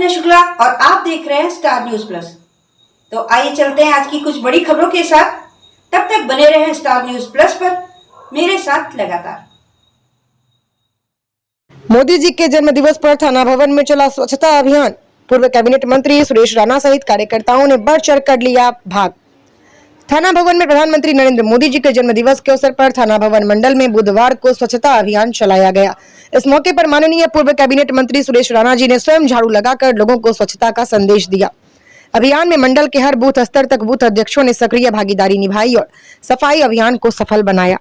मैं शुक्ला और आप देख रहे हैं स्टार न्यूज प्लस। तो आइए चलते हैं आज की कुछ बड़ी खबरों के साथ। तब तक बने रहें स्टार न्यूज प्लस पर मेरे साथ लगातार। मोदी जी के जन्म दिवस पर थाना भवन में चला स्वच्छता अभियान। पूर्व कैबिनेट मंत्री सुरेश राणा सहित कार्यकर्ताओं ने बढ़ चढ़ कर लिया भाग। थाना भवन में प्रधानमंत्री नरेंद्र मोदी जी के जन्म दिवस के अवसर पर थाना भवन मंडल में बुधवार को स्वच्छता अभियान चलाया गया। इस मौके पर माननीय पूर्व कैबिनेट मंत्री सुरेश राणा जी ने स्वयं झाड़ू लगाकर लोगों को स्वच्छता का संदेश दिया। अभियान में मंडल के हर बूथ स्तर तक बूथ अध्यक्षों ने सक्रिय भागीदारी निभाई और सफाई अभियान को सफल बनाया।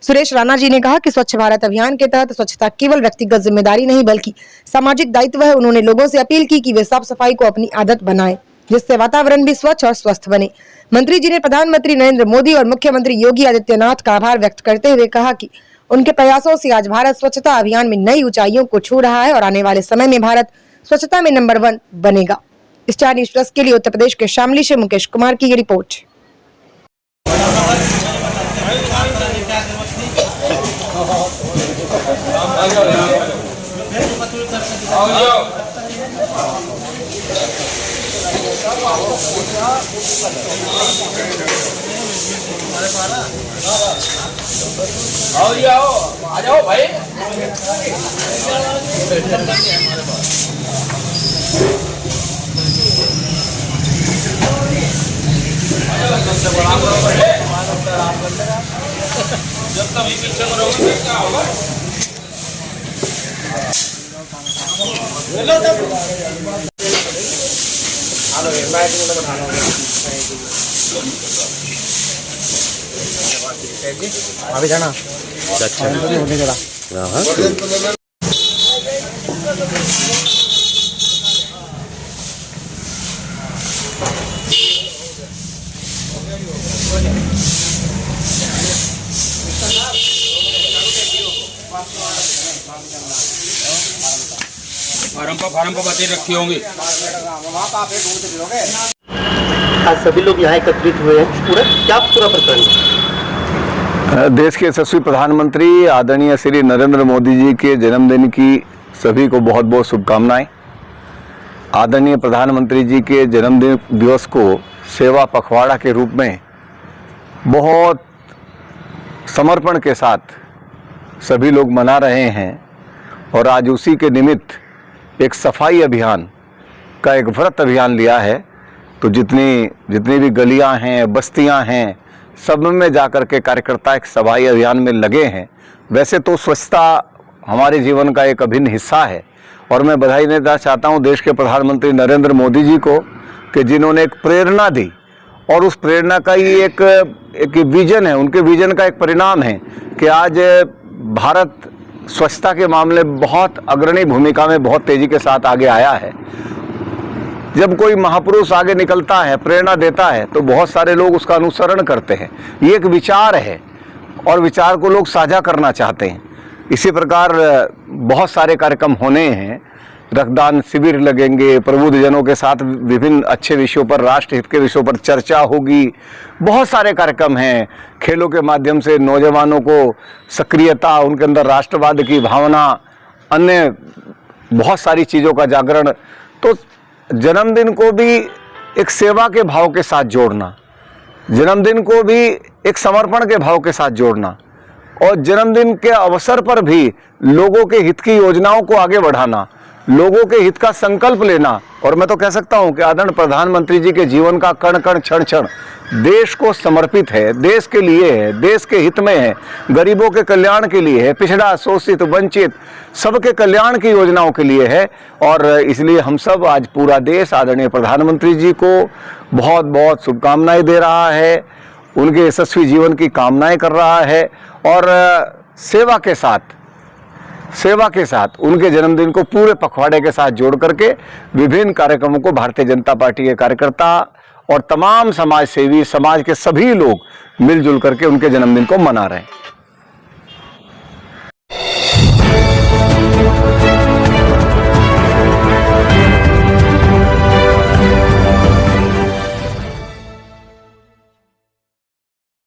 सुरेश राणा जी ने कहा कि स्वच्छ भारत अभियान के तहत स्वच्छता केवल व्यक्तिगत जिम्मेदारी नहीं बल्कि सामाजिक दायित्व है। उन्होंने लोगों से अपील की कि वे साफ सफाई को अपनी आदत बनाएं, जिससे वातावरण भी स्वच्छ और स्वस्थ बने। मंत्री जी ने प्रधानमंत्री नरेंद्र मोदी और मुख्यमंत्री योगी आदित्यनाथ का आभार व्यक्त करते हुए कहा कि उनके प्रयासों से आज भारत स्वच्छता अभियान में नई ऊंचाइयों को छू रहा है और आने वाले समय में भारत स्वच्छता में नंबर 1 बनेगा। स्टार न्यूज प्लस के लिए उत्तर प्रदेश के शामली से मुकेश कुमार की ये रिपोर्ट। आ जाओ भाई। जब तक पीछे में रहोगे क्या होगा? अभी जाना अच्छा होने जरा फार्म पर बातें रखी होंगी। आज सभी लोग यहाँ एकत्रित हुए हैं। पूरा प्रकरण? देश के यशस्वी प्रधानमंत्री आदरणीय श्री नरेंद्र मोदी जी के जन्मदिन की सभी को बहुत बहुत शुभकामनाएं। आदरणीय प्रधानमंत्री जी के जन्मदिन दिवस को सेवा पखवाड़ा के रूप में बहुत समर्पण के साथ सभी लोग मना रहे हैं और आज उसी के निमित्त एक सफाई अभियान का एक व्रत अभियान लिया है। तो जितनी भी गलियां हैं, बस्तियां हैं, सब में जाकर के कार्यकर्ता एक सफाई अभियान में लगे हैं। वैसे तो स्वच्छता हमारे जीवन का एक अभिन्न हिस्सा है और मैं बधाई देना चाहता हूं देश के प्रधानमंत्री नरेंद्र मोदी जी को कि जिन्होंने एक प्रेरणा दी और उस प्रेरणा का ही एक विजन है, उनके विजन का एक परिणाम है कि आज भारत स्वच्छता के मामले बहुत अग्रणी भूमिका में बहुत तेजी के साथ आगे आया है। जब कोई महापुरुष आगे निकलता है, प्रेरणा देता है, तो बहुत सारे लोग उसका अनुसरण करते हैं। ये एक विचार है और विचार को लोग साझा करना चाहते हैं। इसी प्रकार बहुत सारे कार्यक्रम होने हैं। रक्तदान शिविर लगेंगे, प्रबुद्धजनों के साथ विभिन्न अच्छे विषयों पर, राष्ट्र हित के विषयों पर चर्चा होगी। बहुत सारे कार्यक्रम हैं। खेलों के माध्यम से नौजवानों को सक्रियता, उनके अंदर राष्ट्रवाद की भावना, अन्य बहुत सारी चीज़ों का जागरण। तो जन्मदिन को भी एक सेवा के भाव के साथ जोड़ना, जन्मदिन को भी एक समर्पण के भाव के साथ जोड़ना और जन्मदिन के अवसर पर भी लोगों के हित की योजनाओं को आगे बढ़ाना, लोगों के हित का संकल्प लेना। और मैं तो कह सकता हूं कि आदरणीय प्रधानमंत्री जी के जीवन का कण कण क्षण क्षण देश को समर्पित है, देश के लिए है, देश के हित में है, गरीबों के कल्याण के लिए है, पिछड़ा, शोषित, वंचित सबके कल्याण की योजनाओं के लिए है। और इसलिए हम सब आज पूरा देश आदरणीय प्रधानमंत्री जी को बहुत बहुत शुभकामनाएं दे रहा है, उनके यशस्वी जीवन की कामनाएं कर रहा है और सेवा के साथ उनके जन्मदिन को पूरे पखवाड़े के साथ जोड़ करके विभिन्न कार्यक्रमों को भारतीय जनता पार्टी के कार्यकर्ता और तमाम समाज सेवी, समाज के सभी लोग मिलजुल करके उनके जन्मदिन को मना रहे हैं।